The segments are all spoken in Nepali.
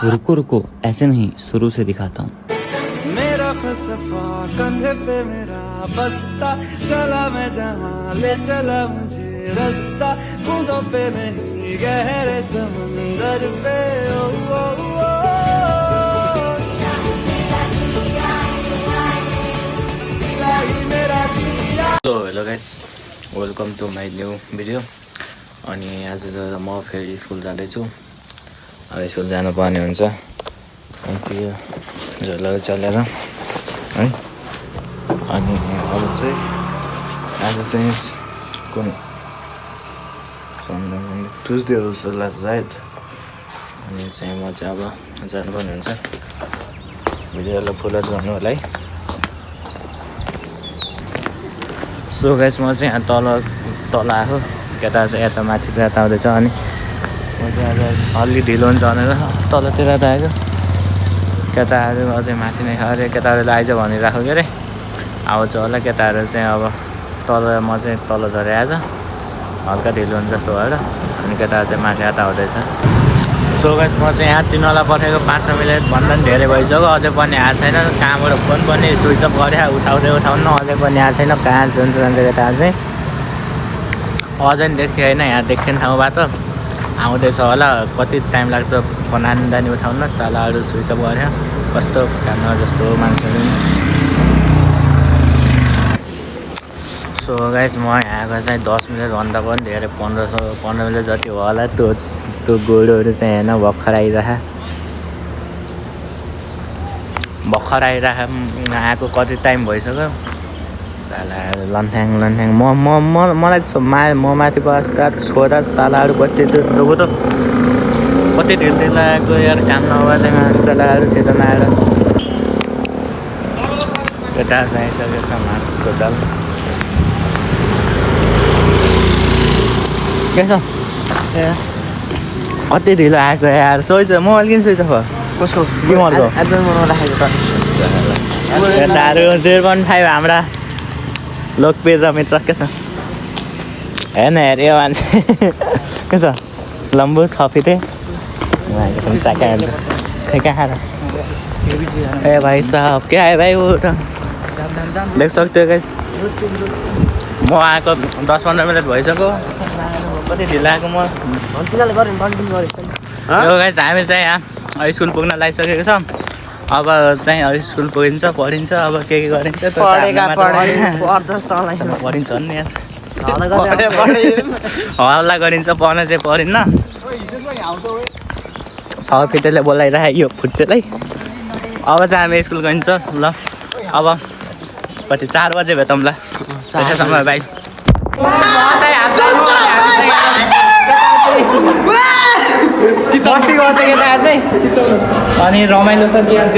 रुको रुको, ऐसे नहीं, शुरू से दिखाता हूँ। मेरा फलसफा कंधे पे मेरा बस्ता, चला मैं जहाँ ले चला मुझे रास्ता, बूंदों पे नहीं गहरे समंदर पे। ओ, ओ, ओ, so hello guys, welcome to my new video. अनि आज त म फेरि स्कुल जाँदैछु। अब स्कुल जानुपर्ने हुन्छ त्यो झोला चलेर है। अनि अब चाहिँ आज चाहिँ कुन सन्डे ट्युसडे हो जस्तो लाग्छ सायद। अनि चाहिँ म चाहिँ अब जानुपर्ने हुन्छ। भिडियोलाई फुल गर्नु होला है। सो गाइस, म चाहिँ यहाँ तल आएको, केटा चाहिँ यता माथितिर आउँदैछ। अनि म चाहिँ आज अलि ढिलो हुन्छ भनेर तलतिर त आएको। केटाहरू अझै माथि नै अरे केटाहरूले आइज भनिरहेको के अरे, आउँछ होला केटाहरू चाहिँ। अब तल म चाहिँ तल झरेँ आज, हल्का ढिलो हुन्छ जस्तो भएर। अनि केटाहरू चाहिँ माथि यता आउँदैछ। सो गाइस, म चाहिँ यहाँ तिनीहरूलाई पठाएको 5 मिनट भन्दा पनि धेरै भइसक्यो, अझै पनि आएको छैन। कहाँबाट फोन पनि स्विच अफ गरे उठाउनु अझै पनि आएको छैन। कहाँ जान्छ केटाहरू चाहिँ अझै देखेँ होइन, यहाँ देख्ने ठाउँबाट आउँदैछ होला। कति टाइम लाग्छ फोन आन्दा नि उठाउन, सालाहरू स्विच अफ गरे कस्तो काम जस्तो मान्छेहरू। सो गाइस, म यहाँको चाहिँ 10 मिनटभन्दा पनि धेरै 15 मिनट जति हो होला। त्यो गोरुहरू चाहिँ होइन भर्खर आएको कति टाइम भइसक्यो। लन्ठ्याङ मलाई म माथि बस्दा छोरा सालाहरू पछि त्यो कति ढिलो लागेको यार, काम नभए चाहिँ सालाहरू छिटो नआएर। केटा चाहिँ आइसकेको छ मासको दाल के छ। कति ढिलो आएको यार। सोच मोबाइल किन सोच भयो कसको बिमलको राखेको छ। केटाहरू 0.5 हाम्रा लोकप्रिय र मित्र के छ हेर्न हेर यो मान्छे के छ लम्बू 6 फिटे चाका खै कहाँ ए भाइ साहब क्या है भाइ। वो देख सकते हो गाइस, म आएको 10-15 मिनट भइसक्यो। कति ढिलो आएको म। यो गाइस, हामी चाहिँ यहाँ स्कुल पुग्न लागिसकेको छ। अब चाहिँ स्कुल पुगिन्छ, पढिन्छ। अब के गरिन्छ पढिन्छ नि यार, हल्ला गरिन्छ, पढ्न चाहिँ पढिन्न। 6 फिटेले बोलाइरहेको यो फुट्चेलाई। अब चाहिँ हामी स्कुल गइन्छ ल। अब कति 4 बजे भेटौँ ल, त्यसैसम्म भाइ। बस्ती गर्छ केटा चाहिँ। अनि रमाइलो छ के भन्छ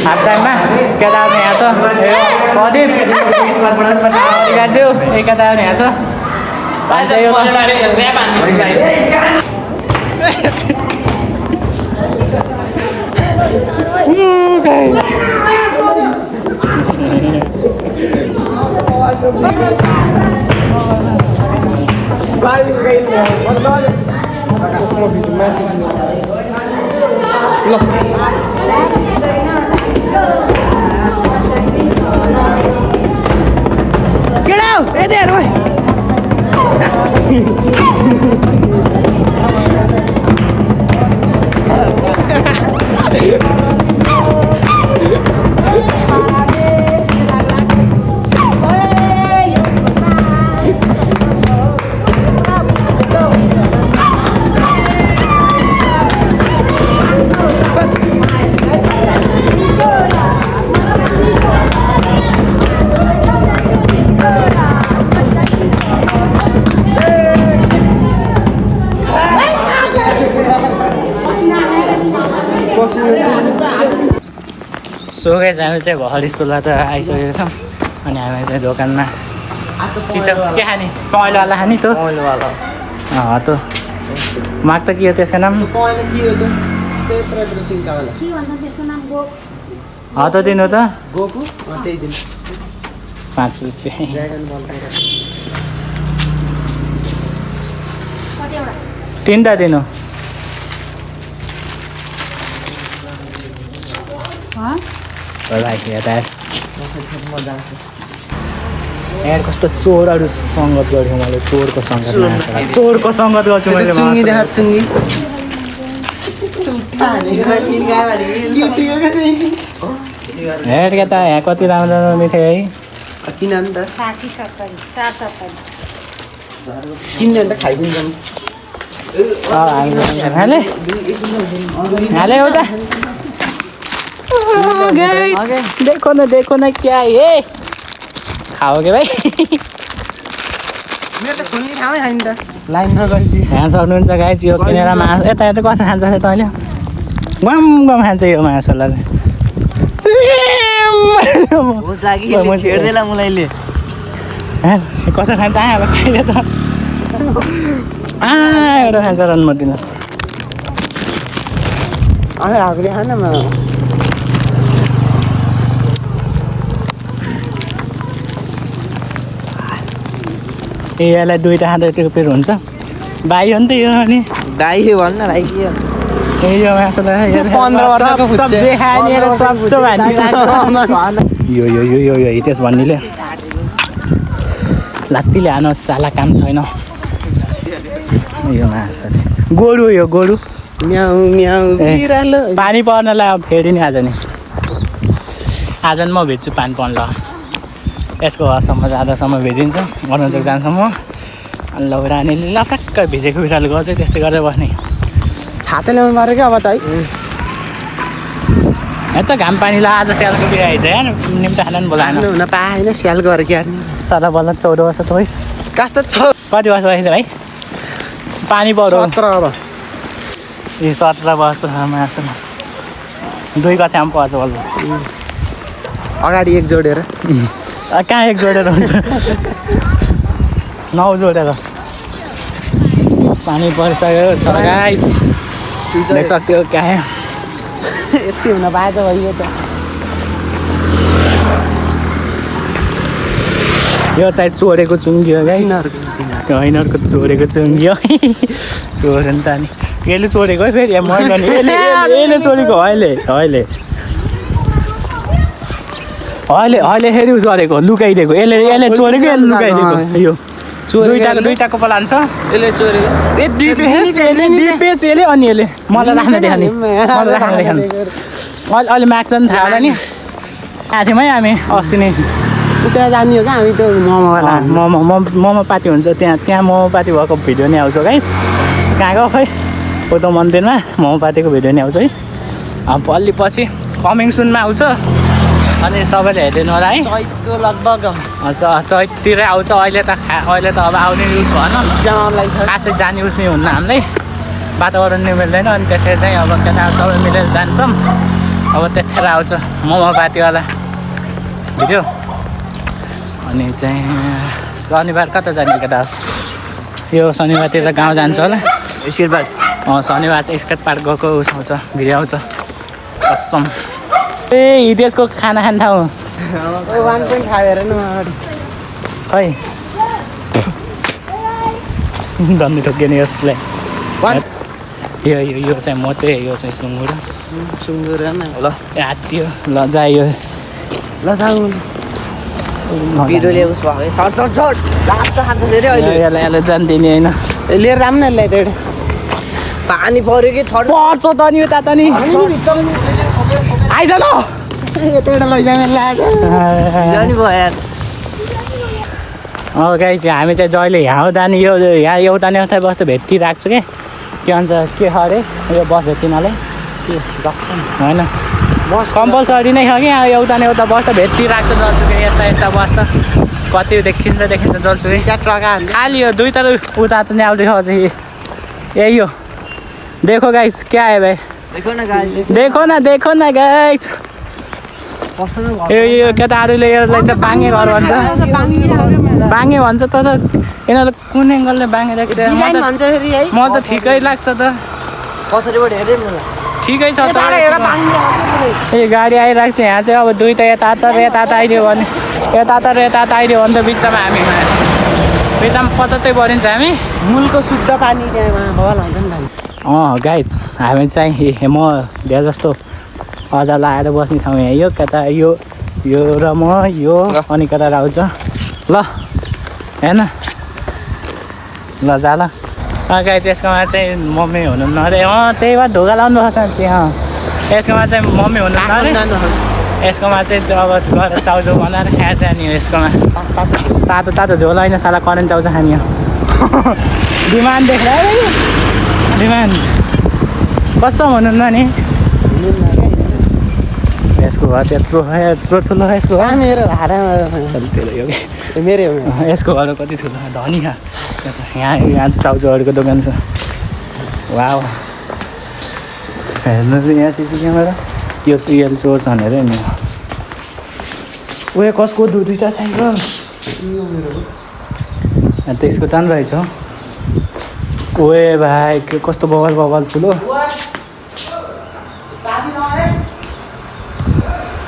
हाफ टाइममा। केटाहरू यहाँ छ प्रदीप गाज्यू, एक केटाहरू यहाँ छ। Get out! Hey there, boy! So guys, हामी चाहिँ भर्खर स्कुलबाट आइसकेको छौँ। अनि हामी चाहिँ दोकानमा चिज के खाने, पहेँलोवाला खाने त त माग त के हो त्यसको नाम? त दिनु त 5 रुपियाँ 3टा दिनु। भाइ यता यार कस्तो चोरहरू सङ्गत गरेँ मैले चोरको सङ्गत गर्छु मैले चुङ्गी देखा चुङ्गी हेर के त यहाँ कति राम्रो राम्रो मिठाई है किन अन्त 60-70 किन्ने अन्त खाइदिन्छ हाले हो त देखो न क्या है खाओगे भाइ मेरो त सुन्ने ठाउँै छैन त लाइन नगरी यहाँ सक्नुहुन्छ गाई यो किनेर मासु यता यता कसो खान्छ अरे तैँले गम खान्छ यो मासुलाई छेड्दैला मुलाइले कसो खान्छ अब खाइले त एउटा खान्छ रनमतिन हाक्रे खान म यसलाई दुईवटा खाँदा यति रुपियाँ हुन्छ भाइ हो नि त यो अनि दाइ भन्न भाइ के यो मासुलाई 15 वर्षको यो हितेश भन्नेले लात्तीले हानु साला काम छैन यो मासुले गोरु म्याउ म्याउ बिरालो पानी पर्नलाई अब फेरि नि आज नि म भेज्छु पानी पर्न ल यसको घरसम्म जाँदासम्म भेजिन्छ अरुणाचल जाँदासम्म अनि लौरानीले लटक्क भिजेको बिरालो गर्छ त्यस्तै गरेर बस्ने छाता ल्याउनु पऱ्यो क्या अब त है यहाँ त घाम पानीलाई आज स्यालको बिहा आइज यहाँ निम्ता खाना पनि बोलाएन हुन पाएन स्याल गरेर क्या सदा बल्ल 14 वर्ष त है कस्तो छ कति वर्ष भएछ भाइ पानी पर्यो 17 अब ए 17 वर्ष मासु 2 कक्षामा पर्छ बल्ल अगाडि एक जोडेर कहाँ एक जोडेर हुन्छ 9 जोडेर पानी परिसक्यो सरगाई देख सक्थ्यो क्या यति हुन पाए त भइयो त यो चाहिँ चोरेको चुङ्गी हो क्या यिनीहरूको चोरेको चुङ्गी हो चोर नि त नि यसले चोरेको है फेरि मैले नि यसले चोरेको अहिले फेरि उस गरेको लुकाइदिएको यसले चोरेको यसले लुकाइदिएको यो दुईटाको प्लान छ यसले चोरेको यसले अनि यसले मलाई राख्न देखाउने अहिले माग्छ नि थाहा होला नि आएको थियौँ है हामी अस्ति नै उता जाने हो क्या हामी त्यो मोमोवाला मोमो पार्टी हुन्छ त्यहाँ मोमो पार्टी भएको भिडियो नै आउँछ गाइस कहाँ गयो खै उता मन्दिरमा मोमो पार्टीको भिडियो नै आउँछ है अलि पछि कमिङ सुनमा आउँछ अनि सबैले हेरिदिनु होला है चैतको लगभग चैततिर आउँछ अहिले त अब आउने युज भएन जानलाई खासै जाने युज नै हुन्न हामीलाई वातावरण नै मिल्दैन अनि त्यतिखेर चाहिँ अब केटाहरू सबै मिलेर जान्छौँ अब त्यतिखेर आउँछ मोमो पार्टीवाला भिडियो अनि चाहिँ शनिबार कता जाने केटाहरू यो शनिबारतिर गाउँ जान्छ होला आशीर्वाद शनिबार चाहिँ स्केट पार्क गएको उस आउँछ भिडियो आउँछ कसम ए हितेशको खाना खाने ठाउँ 1.5 हेर न खै धन्दी ठोक्यो नि यसलाई यो चाहिँ मोटे यो चाहिँ सुँगुरमा ल हात्तियो ल जायो ल जाऊ बिरुले उस भयो छट लात खान्छ धेरै अहिले यसलाई जान्दिने होइन लिएर जाऊँ न यसलाई त पानी पर्यो कि छट पर्छ त नि उता त नि आइज ल यतैबाट लैजाने लाग्यो गाइस हामी चाहिँ जहिले यहाँ जाने यो यहाँ एउटा न एउटा बस्दा भेटिरहेको छु के भन्छ के छ अरे यो बस भेटिनालाई होइन कम्पलसरी नै छ कि एउटा न एउटा बस्दा भेटिरहेको छु जलसुकै यस्ता बस्दा कति देखिन्छ जलसुकै ट्रका खाली यो दुईटा उता त नि आउँदैछ अझै यही हो देखो गाइस क्या है भाइ देखो न गाइस यो केटाहरूले यसलाई चाहिँ बाङ्गे घर भन्छ बाङ्गे भन्छ तर यिनीहरूले कुन एङ्गलले बाङ्गे देखिरहेको म त ठिकै लाग्छ त ठिकै छ त ए गाडी आइरहेको छ यहाँ चाहिँ अब दुईवटा यता आइदियो भने यता आइदियो भने त बिचमा हामी पचत्तै परिन्छ हामी मूलको शुद्ध पानी त्यहाँ भल हुन्छ नि भाइ गाइस हामी चाहिँ म धेरै जस्तो अझ लाएर बस्ने ठाउँ यहाँ यो कता यो र म यो अनि कता आउँछ ल हेर्न ल जा ल गाइस यसकोमा चाहिँ मम्मी हुनुहुन्न अरे त्यही भएर ढोका लाउनु भएको छ त्यहाँ यसकोमा चाहिँ मम्मी हुनुहुन्न अरे यसकोमा चाहिँ अब गएर चाउचाउ बनाएर खाएर जाने हो यसकोमा तातो तातो झोल होइन साला करेन्ट चाउचाउ खाने हो डिमान्ड देख्दा डिमान्ड कसो हुनुहुन्न नि यसको घर त्यत्रो ठुलो यसको घर मेरो मेरो यसको घर कति ठुलो धनी यहाँ चाउचाउहरूको दोकान छ वाउ हेर्नु चाहिँ यहाँ सिसी क्यामेरा यो सिएल चोर छ भनेर नि उयो कसको दुईवटा चाहियो त्यसको तान रहेछ ओए भाइ कस्तो बगल बगल ठुलो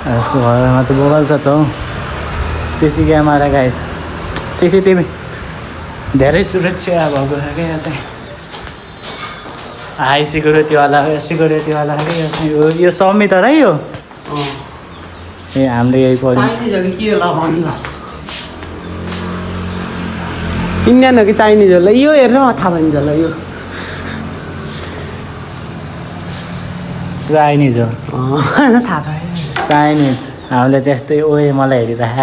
यसको घरमा त बगल छ त हौ सिसी क्यामेरा गाइस सिसिटिभी धेरै सुरक्षा भएको छ क्या यहाँ चाहिँ हाई सिक्युरिटीवाला क्या यो समी त र यो ए हामीले यही पढ्यौँ इन्डियन हो कि चाइनिज होला यो हेर्नु थाहा भयो नि होला यो चाइनिज हो थाहा भयो चाइनिज हामीले चाहिँ यस्तै ओए मलाई हेरिराख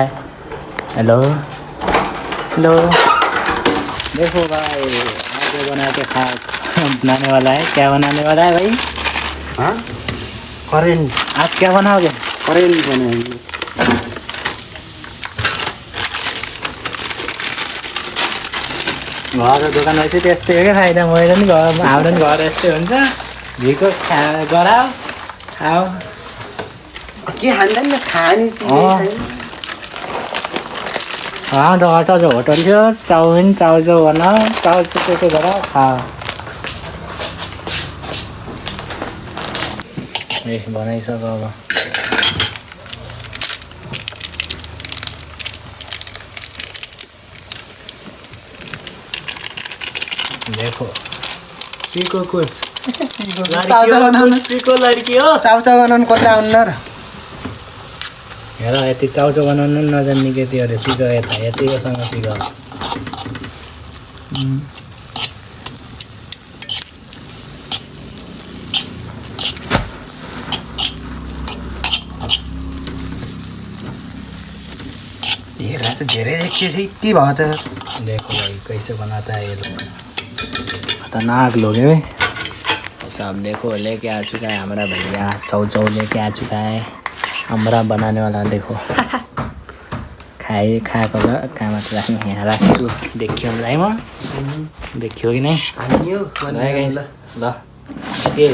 हेलो हेलो देखो भाई आज बना के खा बनाने वाला है क्या बनाने वाला है भाई हाँ करेन्ट आज क्या बनाओगे करेन्ट बनाएंगे घर दोकानमा चाहिँ त्यस्तै हो क्या फाइदा मैले पनि घर हाम्रो पनि घर यस्तै हुन्छ भिको गराऊ खाऊ के खाँदैन न खाने चिज डर जो होटल थियो चाउमिन चाउचाउ बनाऊ चाउचाउ के गराऊ खाऊ ए बनाइसक अब देखो सीको कुछ सीको लड़की हो चाउचाउ बनाउनु कति आउनु र हेर यति चाउचाउ बनाउनु पनि नजान्ने केटीहरू सिक यता यतिकोसँग सिक हेर त धेरै देखियो यति भयो त देखो भाई कैसे बनाता है ये लोग खतरनाक लोग है भाई सब देखो लेके आ चुका है हमारा भैया चाउचाउ लेके आ चुका है हमारा बनाने वाला देखो खाएको ल कहाँ मात्र राख्ने यहाँ राख्छु देखियो हामीलाई म देखियो कि नै ल के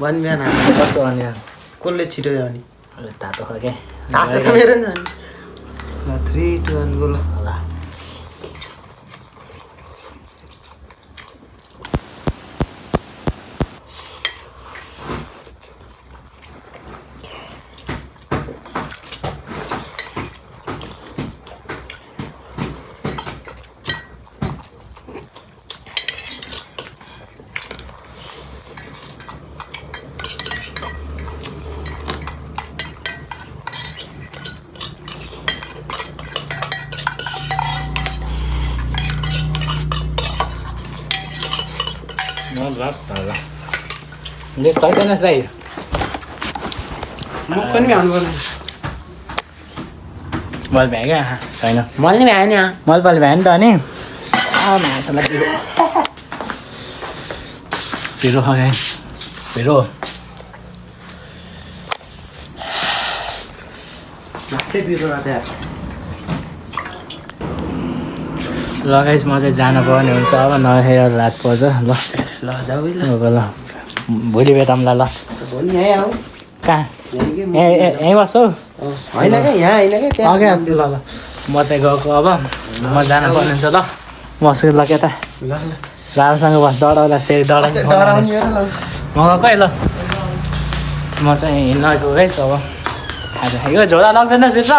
वन बिहान कस्तो अनि कसले छिटो आउने तातो खाके तातो त मेरो नि ल 3 2 1 गो ल Ini saya saya. म पनि भ्याउनु पर्ने मल भ्यायो क्या छैन मैले नि भ्याएँ नि मल पालि भ्यायो नि त अनि मासुलाई पिरो खाए पिरो लास्टै पिरो राते लगाइस म चाहिँ जानु पर्ने हुन्छ अब नखेर रात पर्छ ल ल जाऊ ल ल भोलि भेटौँला ल भोलि यहीँ आऊ कहाँ यहीँ बस्छौ होइन क्या यहाँ होइन क्या त्यहाँ क्या ल ल म चाहिँ गएको अब म जानु पर्ने हुन्छ ल बस्छु ल केटा ल राम्रोसँग बस डराउला फेरि डराउने ल म गएको है ल म चाहिँ हिँड्न गएको है अब खाजा यो झोला लाग्दैनस् भित्र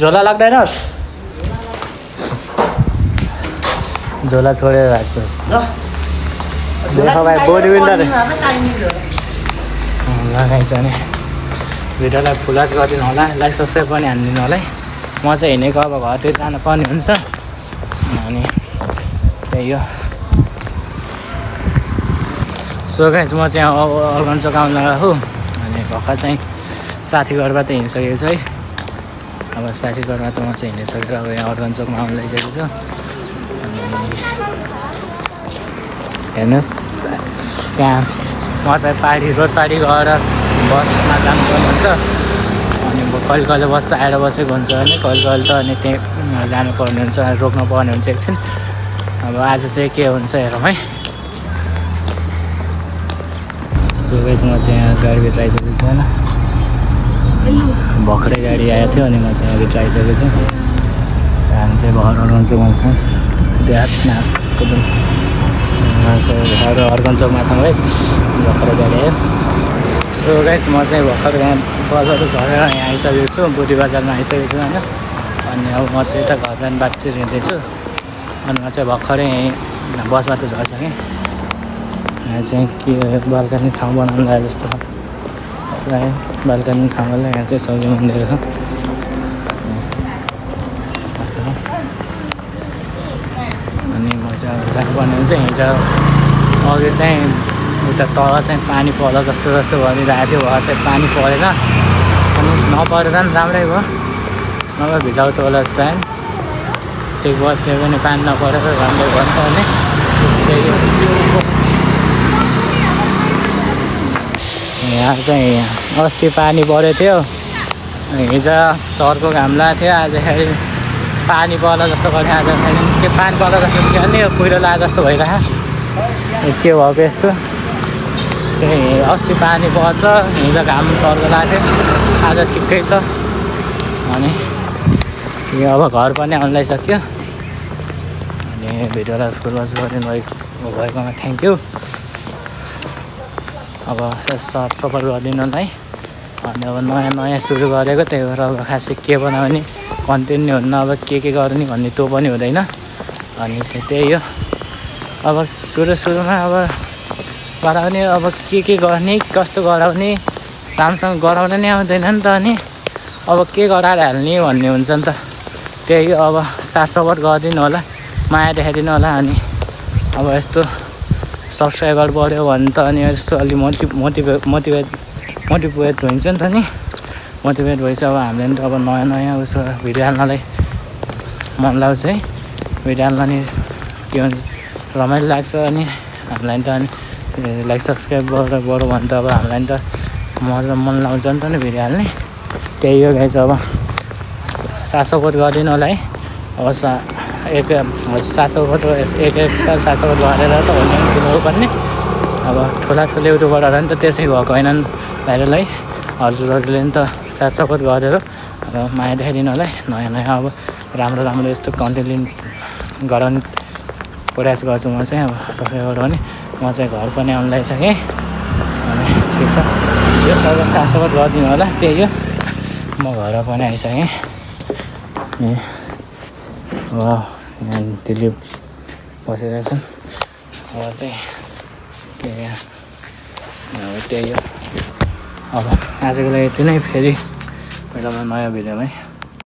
झोला लाग्दैनस् झोला छोडेर राख्छु देखो भाइ बोडी बिल्डर लगाइछ नि भिडियोलाई फुलास गरिदिनु होला, लाइक सब्सक्राइब पनि हानिदिनु होला है। म चाहिँ हिँडेको अब घरतिर जानुपर्ने हुन्छ अनि त्यही हो। सो गाइस म चाहिँ अब अर्गन्चोक आउनु लगाएको अनि भर्खर चाहिँ साथी घरबाट हिँडिसकेको छु है। अब साथी घरबाट म चाहिँ हिँडिसकेर अब यहाँ अर्गन्चोकमा आउनु लागिसकेको छु। अनि हेर्नुहोस् त्यहाँ म चाहिँ पारी रोड पारी गएर बसमा जानुपर्ने हुन्छ अनि कहिले कहिले बस चाहिँ आएर बसेको हुन्छ भने कहिले कहिले त अनि त्यहीँ जानुपर्ने हुन्छ, रोक्नु पर्ने हुन्छ एकछिन। अब आज चाहिँ के हुन्छ हेरौँ है। सो गाइस म चाहिँ यहाँ गाडीभित्र आइसकेको छु होइन, भर्खरै गाडी आएको थियो अनि म चाहिँ यहाँभित्र आइसकेको छु। हामी चाहिँ भर अर्गन्चोकमा छौँ, नाचको दिन अर्गन्चोकमा छौँ है, भर्खरै गाडी आयो। सो गाइस म चाहिँ भर्खर यहाँ बजार झरेर यहाँ आइसकेको छु, बुढी बजारमा आइसकेको छु होइन। अनि अब म चाहिँ यता घर जाने बाटोतिर हिँड्दैछु अनि म चाहिँ भर्खरै यहीँ बसबाट झर्सकेँ। यहाँ चाहिँ के बाल्कनी ठाउँ बनाउनु लाग्यो जस्तो सायद बाल्कनी ठाउँलाई यहाँ चाहिँ सब्जी मन्दिर हो। अनि म चाहिँ अब जानुपर्ने हुन्छ। हिजो अघि चाहिँ उता तल चाहिँ पानी पर्ला जस्तो गरिरहेको थियो, भएर चाहिँ पानी परेन अनि नपरेर पनि राम्रै भयो, नभए भिजाउतो होला सायद। त्यो भयो, त्यो पनि पानी नपरेर राम्रै गर्नुपर्ने त्यही हो। यहाँ चाहिँ अस्ति पानी परेको थियो, हिजो चर्को घाम लागेको थियो, आजखेरि पानी पर्ला जस्तो गऱ्यो। आजखेरि के पानी पर्ला जस्तो के नि कुहिरो लागे जस्तो भइरहेको के भएको यस्तो। त्यही अस्ति पानी पर्छ, हिजो घाम चर्को लागेको थियो, आज ठिकै छ। अनि यो अब घर पनि आउनु लागिसक्यो। अनि भिडियोलाई फुलवाच गरिदिनु भएकोमा थ्याङ्क यू। अब साथ सफर गरिदिनुलाई अनि अब नयाँ सुरु गरेको, त्यही भएर अब खासै के बनाउने कन्टेन्ट हुन्न, अब के गर्ने भन्ने त्यो पनि हुँदैन। अनि चाहिँ त्यही हो, अब सुरुमा अब गराउने, अब के गर्ने कस्तो गराउने, राम्रोसँग गराउन नै आउँदैन नि त। अनि अब के गराएर हाल्ने भन्ने हुन्छ नि त। त्यही हो, अब साथ सपोर्ट गरिदिनु होला, माया देखाइदिनु होला। अनि अब यस्तो सब्सक्राइबर बढ्यो भने त अनि यस्तो अलि मोटिभेट हुन्छ नि त। नि मोटिभेट भएपछि अब हामीले नि त अब नयाँ उसो भिडियो हाल्नलाई मन लाग्छ है। भिडियो हाल्न नि के भन्छ रमाइलो लाग्छ। अनि हामीलाई त अनि लाइक सब्सक्राइब बढ्यो भने त अब हामीलाई नि त मन लाउँछ नि त नि भिडियो हाल्ने। त्यही हो गाइस, अब साथ सपोर्ट गरिदिनु होला है। अब साथ सपोर्ट साथ सपोर्ट गरेर त हुनु पर्ने। अब ठुला युट्युबरहरू नि त त्यसै भएको होइनन् भाइरल है। हजुरहरूले नि त साथ सपोर्ट गरेर अब माया देखाइदिनु होला है। नयाँ अब राम्रो यस्तो कन्टेन्ट गराउने प्रयास गर्छु म चाहिँ। अब सब्सक्राइबर पनि म चाहिँ घर पनि आउनु लागिसकेँ। अनि ठिक छ, यो सबै साथ सपोर्ट गरिदिनु होला। त्यही हो, म घर पनि आइसकेँ। अब यहाँ दिल्ली बसिरहेछन्। अब चाहिँ के अब त्यही हो। अब आजको लागि यति नै, फेरि पहिला म नयाँ भिडियोमै